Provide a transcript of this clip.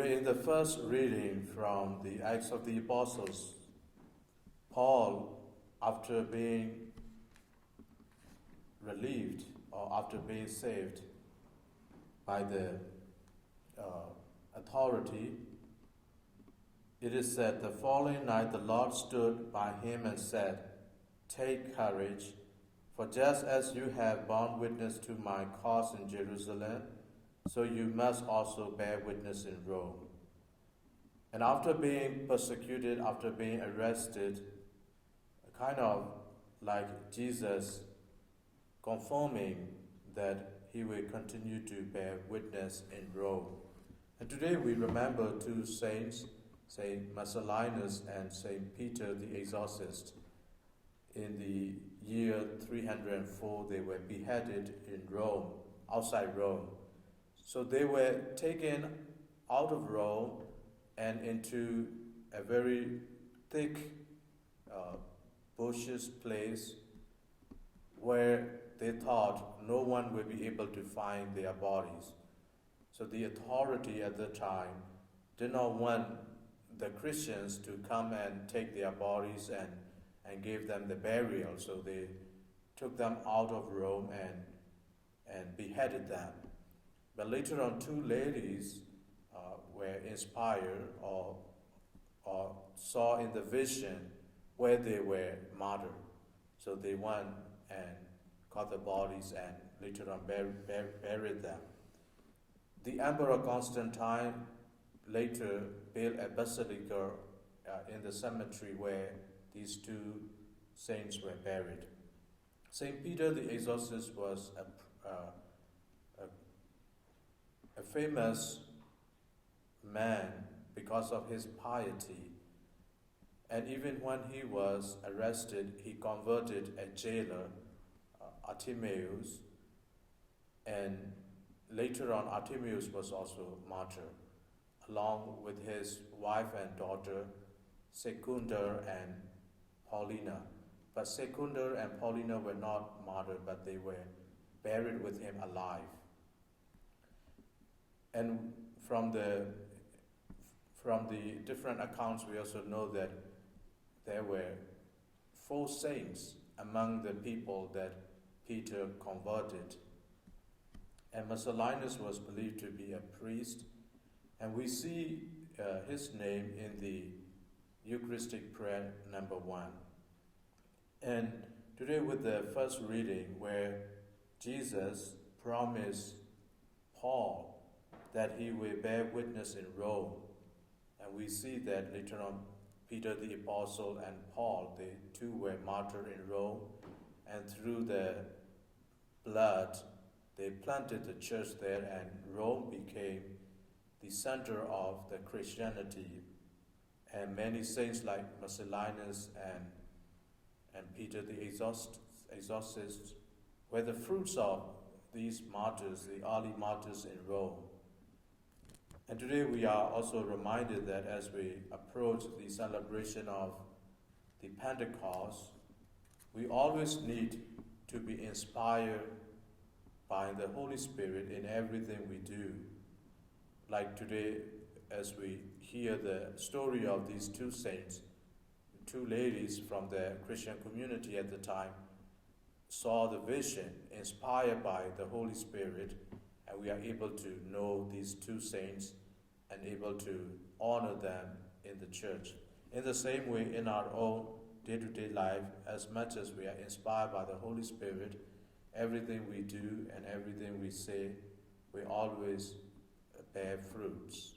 In the first reading from the Acts of the Apostles, Paul, after being relieved or after being saved by the authority, it is said, the following night the Lord stood by him and said, "Take courage, for just as you have borne witness to my cause in Jerusalem, so you must also bear witness in Rome." And after being persecuted, after being arrested, kind of like Jesus confirming that he will continue to bear witness in Rome. And today we remember two saints, St Marcellinus and St Peter the Exorcist. In the year 304, they were beheaded in Rome, outside Rome. So they were taken out of Rome and into a very thick bushes place where they thought no one would be able to find their bodies. So the authority at the time did not want the Christians to come and take their bodies and give them the burial. So they took them out of Rome and beheaded them. But later on, two ladies were inspired or saw in the vision where they were martyred. So they went and got the bodies and later on buried them. The Emperor Constantine later built a basilica in the cemetery where these two saints were buried. St. Peter the Exorcist was a famous man because of his piety. And even when he was arrested, he converted a jailer, Artemius, and later on Artemius was also martyred, along with his wife and daughter, Secunda and Paulina. But Secunda and Paulina were not martyred, but they were buried with him alive. And from the different accounts, we also know that there were 4 saints among the people that Peter converted. And Marcellinus was believed to be a priest, and we see his name in the Eucharistic prayer number 1. And today with the first reading where Jesus promised Paul that he will bear witness in Rome, and we see that later on Peter the Apostle and Paul, they too were martyred in Rome, and through the blood they planted the church there, and Rome became the center of the Christianity. And many saints like Marcellinus and Peter the Exorcist were the fruits of these martyrs, the early martyrs in Rome. And today we are also reminded that as we approach the celebration of the Pentecost, we always need to be inspired by the Holy Spirit in everything we do. Like today, as we hear the story of these two saints, two ladies from the Christian community at the time saw the vision inspired by the Holy Spirit, and we are able to know these two saints and able to honor them in the church. In the same way, in our own day-to-day life, as much as we are inspired by the Holy Spirit, everything we do and everything we say, we always bear fruits.